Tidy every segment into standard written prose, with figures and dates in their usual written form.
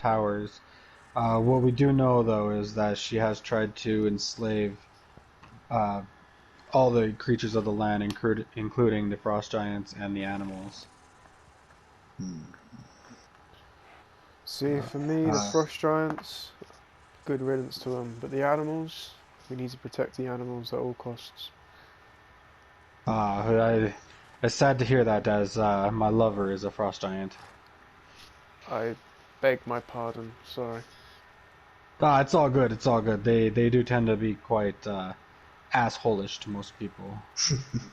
towers. What we do know, though, is that she has tried to enslave uh, all the creatures of the land, including the frost giants and the animals. Hmm. See, for me, the Uh, frost giants, good riddance to them. But the animals, we need to protect the animals at all costs. It's sad to hear that, as my lover is a frost giant. I beg my pardon. Sorry. It's all good. It's all good. They do tend to be quite assholish to most people.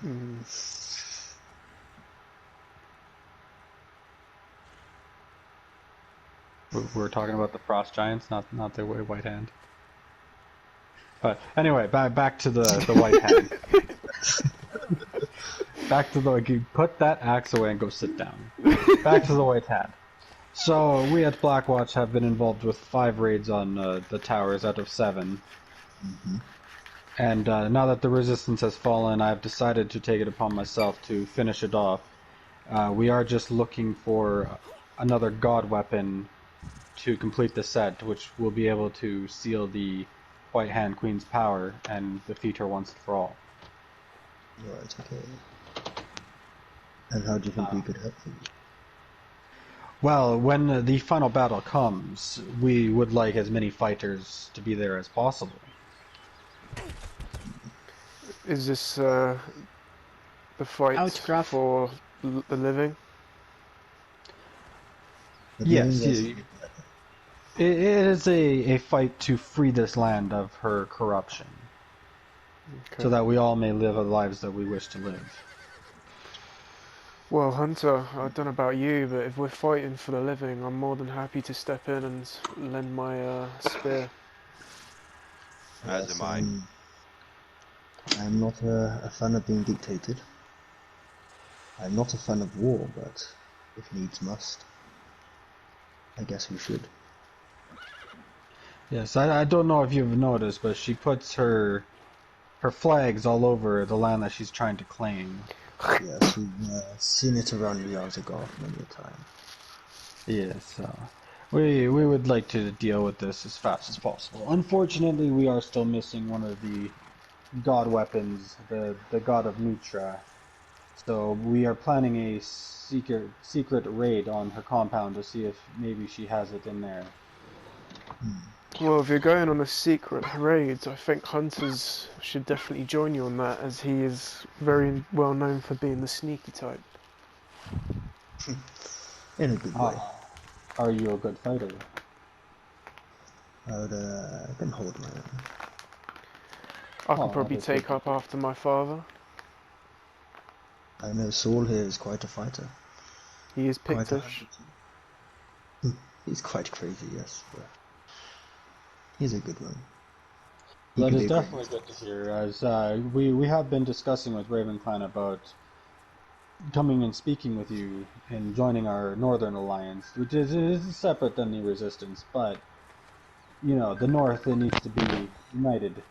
Mm. We're talking about the frost giants, not the white hand. But anyway, back to the white hand. Back to the put that axe away and go sit down. Back to the white hand. So we at Blackwatch have been involved with 5 raids on the towers out of 7. mhm. And now that the resistance has fallen, I've decided to take it upon myself to finish it off. We are just looking for another god weapon to complete the set, which will be able to seal the White Hand Queen's power and defeat her once and for all. Right, okay. And how do you think we could help you? Well, when the final battle comes, we would like as many fighters to be there as possible. Is this the fight Ouch, Gruff. for the living? But Yes, living it is a fight to free this land of her corruption, Okay. so that we all may live the lives that we wish to live. Well, Hunter, I don't know about you, but if we're fighting for the living, I'm more than happy to step in and lend my spear. As am I. I'm not a fan of being dictated. I'm not a fan of war, but if needs must, I guess we should. Yes, I don't know if you've noticed, but she puts her flags all over the land that she's trying to claim. Yes, we've seen it around Yarzagoth many a time. Yes, we would like to deal with this as fast as possible. Unfortunately, we are still missing one of the god weapons, the god of Nutra. So we are planning a secret raid on her compound to see if maybe she has it in there. Well, if you're going on a secret raid, I think Hunters should definitely join you on that, as he is very well known for being the sneaky type. In a good way. Are you a good fighter? I can hold my own. I can Oh, probably that's take good. up after my father. I know Saul here is quite a fighter. He is Quite a Pictish. He's quite crazy, yes, but he's a good one. He That could is be a great definitely good to hear, as we have been discussing with Raven Clan about coming and speaking with you and joining our Northern Alliance, which is separate than the Resistance, but, you know, the North, it needs to be united.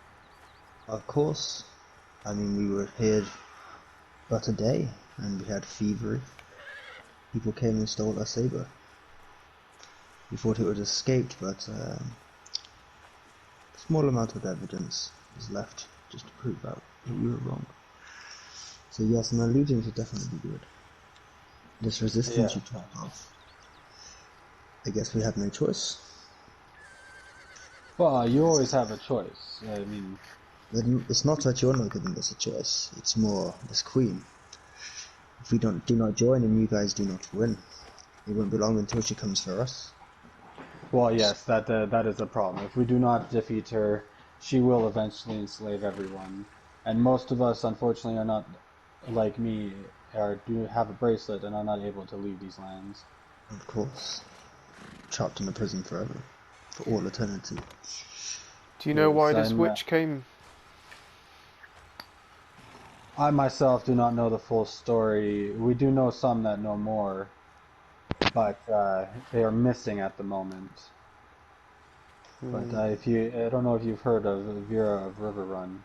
Of course. I mean, we were here but a day, and we had fever. People came and stole our saber. We thought it would have escaped, but a small amount of evidence is left just to prove out that we were wrong. So yes, an allegiance would definitely be good. This resistance Yeah. you talked of, I guess we have no choice. Well, you always have a choice. I mean, It's not that you're not giving us a choice, it's more this queen. If we do not join and you guys do not win, it won't be long until she comes for us. well, yes, that is a problem. If we do not defeat her, she will eventually enslave everyone. And most of us, unfortunately, are not like me, or do have a bracelet and are not able to leave these lands. Of course. Trapped in a prison forever. For all eternity. Do you know Yes, why this I'm, witch came? I myself do not know the full story. We do know some that know more, but they are missing at the moment. But I don't know if you've heard of Vera of Riverrun.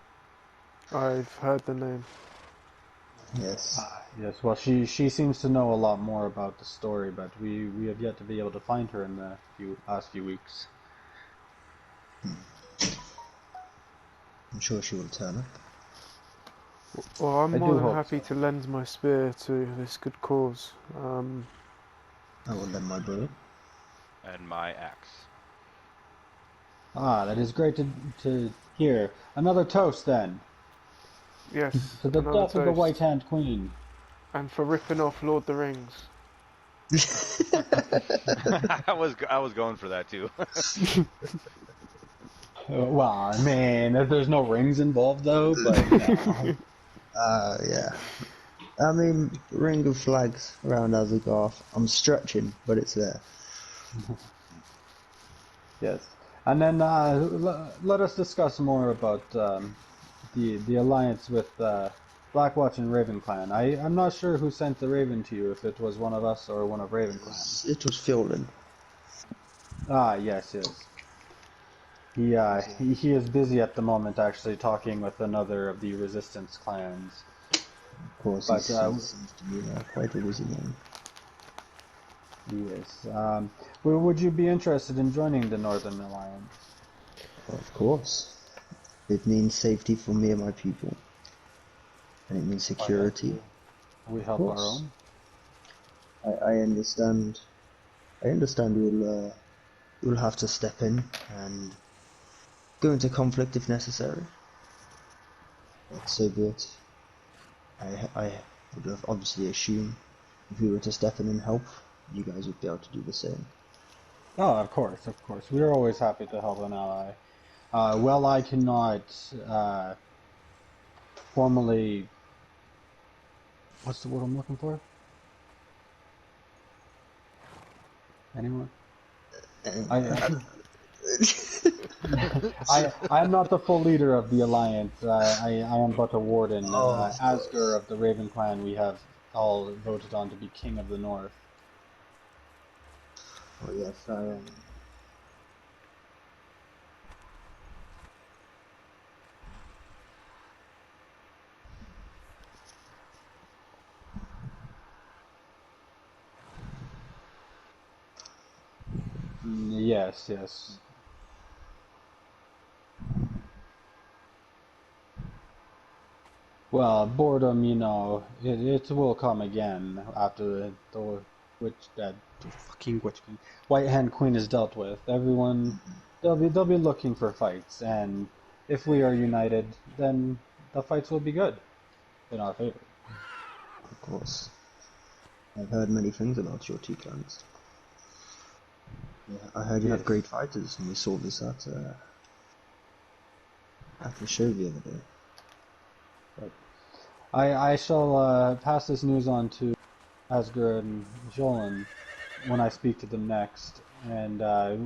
I've heard the name. Yes. Yes, well, she seems to know a lot more about the story, but we have yet to be able to find her in the last few weeks. I'm sure she will turn up. Well, I'm I more do than hope happy so. to lend my spear to this good cause. I will lend my bow. And my axe. Ah, that is great to hear. Another toast, then, Yes, to the another death of the toast. White Hand Queen. And for ripping off Lord of the Rings. I was going for that too. Well, I mean, if there's no rings involved, though, but yeah. Yeah. I mean, ring of flags around Asgard. I'm stretching, but it's there. Yes. And then let us discuss more about the alliance with Blackwatch and Raven Clan. I'm not sure who sent the Raven to you, if it was one of us or one of Raven Clan. It was Fiolan. Ah, yes, yes. He is busy at the moment, actually talking with another of the Resistance clans. Of course, he But seems to be quite a busy man. yes, would you be interested in joining the Northern Alliance? Of course. It means safety for me and my people. And it means Oh yes, security. we Of help our course. own. I understand. I understand you'll have to step in and go into conflict if necessary. But so be it. I would have obviously assumed if we were to step in and help, you guys would be able to do the same. Oh, of course, of course. We're always happy to help an ally. Well, I cannot formally. What's the word I'm looking for? Anyone? I I am not the full leader of the alliance. I am but a warden. Oh, of Asger course. of the Raven Clan, we have all voted on to be King of the North. Oh yes, I am. Yes, yes. Well, boredom, it will come again after the fucking witch king, White Hand Queen is dealt with. Everyone, they'll be looking for fights, and if we are united, then the fights will be good in our favor. Of course. I've heard many things about your two clans. Yeah, I heard you have Yes. great fighters, and we saw this at the show the other day. But I shall pass this news on to Asger and Jolan when I speak to them next, and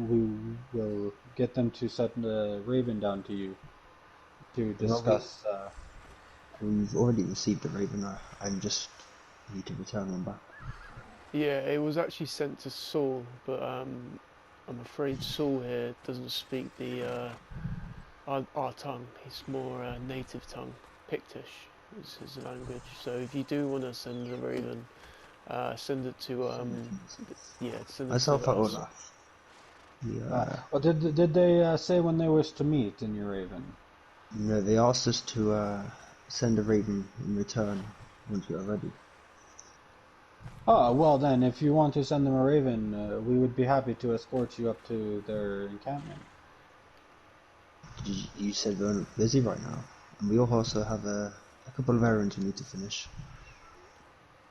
we will get them to set the Raven down to you to Well, discuss. we've already received the Raven. I'm just need to return one back. Yeah, it was actually sent to Saul, but I'm afraid Saul here doesn't speak our tongue. He's more native tongue, Pictish is his language. So if you do want to send the Raven, send it to send it Myself to at us. Olaf. Yeah. Well, did they say when they wish to meet in your Raven? No, they asked us to send a Raven in return once we are ready. Oh, well then, if you want to send them a Raven, we would be happy to escort you up to their encampment. You said we're busy right now, and we also have a couple of errands we need to finish.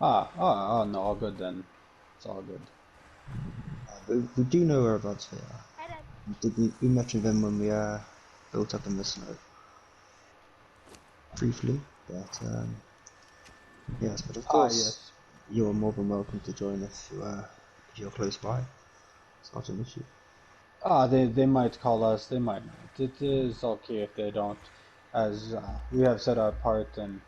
Oh, no, all good then. It's all good. We do know whereabouts they are. We mentioned them when we built up in the snow. Briefly, but yes, but of course, Yes. you're more than welcome to join us if you're close by. It's not an issue. They might call us, they might not. It is okay if they don't, as we have said our part, and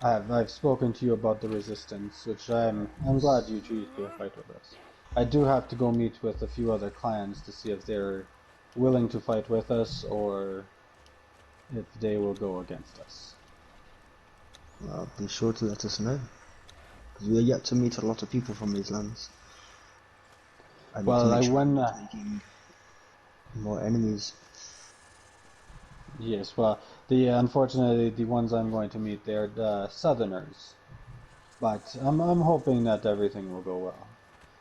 I've spoken to you about the resistance, which I'm glad you choose to fight with us. I do have to go meet with a few other clans to see if they're willing to fight with us or if they will go against us. Be sure to let us know, because we are yet to meet a lot of people from these lands. I need to Well, make sure I'm when not making more enemies. yes, well, the unfortunately the ones I'm going to meet they're the Southerners, but I'm hoping that everything will go well.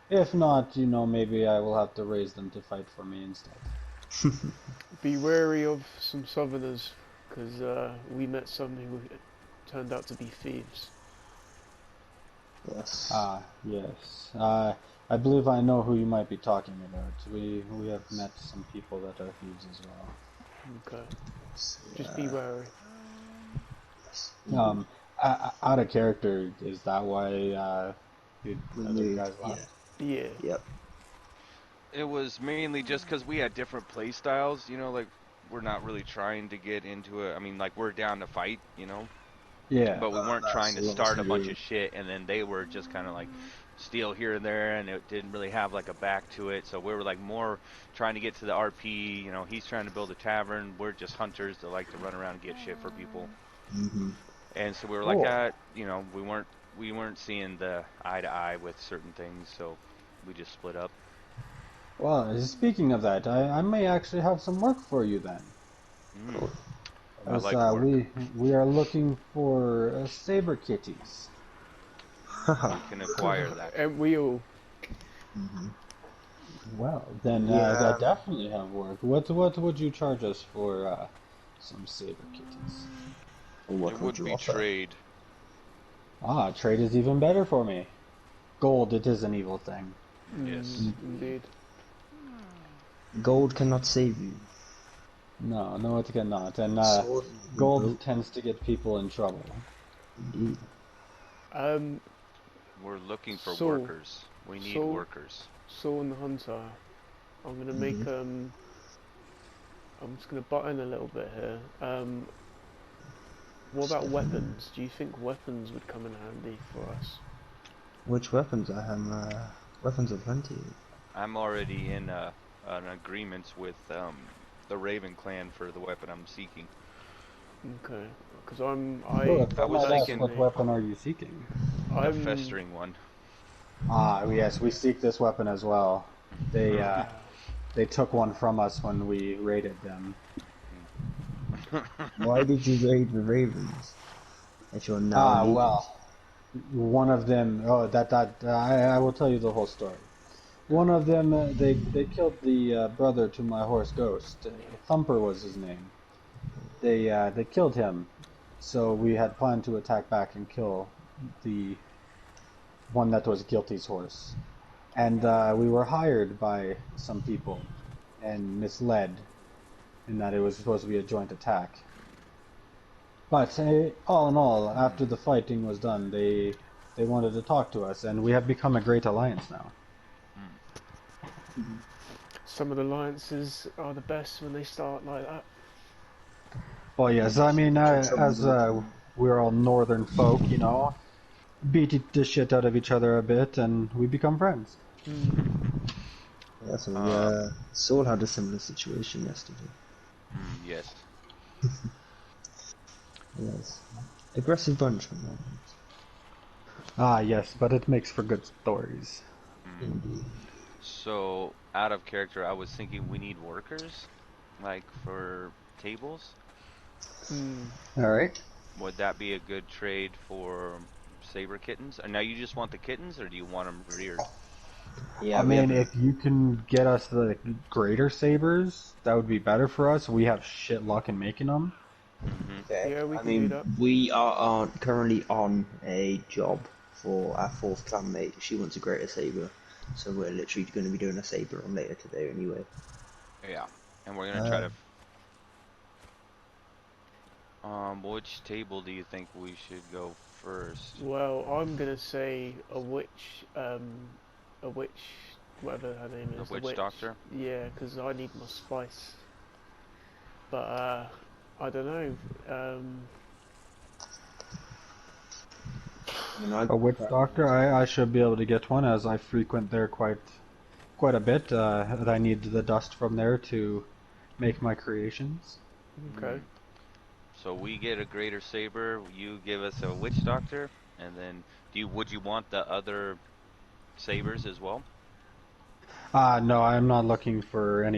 If not, maybe I will have to raise them to fight for me instead. Be wary of some southerners, because we met some who turned out to be thieves. Yes. Ah, yes. I believe I know who you might be talking about. We have met some people that are thieves as well. Okay, So, just be wary. yes. Um, Out of character, is that why the We other moved. guys Yeah. left? Yeah. Yep. It was mainly just because we had different play styles, like we're not really trying to get into it. I mean, like we're down to fight, Yeah. but we weren't trying That's a to lot start a bunch easier. of shit, and then they were just kind of like steal here and there, and it didn't really have like a back to it. So we were like more trying to get to the RP. He's trying to build a tavern. We're just hunters that like to run around and get shit for people. Mm-hmm. And so we were like, Cool. we weren't seeing the eye to eye with certain things, so we just split up. Well, speaking of that, I may actually have some work for you then. Mm, I As like work. we are looking for saber kitties. Haha. We can acquire that. And we all. Mm-hmm. Well, then We I definitely have work. What would you charge us for some saber kitties? what It would would you be offer? trade. Ah, trade is even better for me. Gold, it is an evil thing. Yes. Indeed. Gold cannot save you. No, no, it cannot. And Sword will gold build. tends to get people in trouble. Indeed. Um, We're looking for Saul, workers. We need Saul, workers. Saul and the Hunter. I'm gonna Mm-hmm. make I'm just gonna butt in a little bit here. What about weapons? Do you think weapons would come in handy for us? Which weapons? I have weapons of plenty. I'm already in an agreement with the Raven clan for the weapon I'm seeking. Okay, because Oh, I if I I was might ask, thinking what personally, weapon are you seeking? a I'm festering one. Ah, yes, we seek this weapon as well. They uh, okay. they took one from us when we raided them. Why did you raid the ravens if you're now Ah, leaving? well, one of them. Oh, I will tell you the whole story. One of them, they killed the brother to my horse Ghost. Thumper was his name. They killed him, so we had planned to attack back and kill the one that was Guilty's horse. And we were hired by some people and misled in that it was supposed to be a joint attack. But all in all, after the fighting was done, they wanted to talk to us, and we have become a great alliance now. Some of the alliances are the best when they start like that. Well, yes, I mean, Trouble as will come. we're all northern folk, beat the shit out of each other a bit, and we become friends. Yeah, so um, Saul had a similar situation yesterday. yes. Yes. Aggressive bunch, man. Ah, yes, but it makes for good stories. Mm. Indeed. So, out of character, I was thinking we need workers, like for tables. Mm. All right. Would that be a good trade for saber kittens? And now you just want the kittens, or do you want them reared? Yeah, I we mean, haven't. if you can get us the greater sabers, that would be better for us. We have shit luck in making them. Mm-hmm. Okay. Yeah, we I can do mean, that. we are currently on a job for our fourth clanmate. She wants a greater saber, so we're literally going to be doing a saber on later today anyway. Yeah. And we're gonna try Uh, to. Which table do you think we should go first? Well, I'm gonna say a witch, whatever her name The is, the witch witch. doctor? Yeah, because I need my spice. But I don't know. you know, A witch doctor, I should be able to get one as I frequent there quite a bit. And I need the dust from there to make my creations. Okay. Hmm. So we get a greater saber, you give us a witch doctor, and then would you want the other sabers as well? No, I'm not looking for any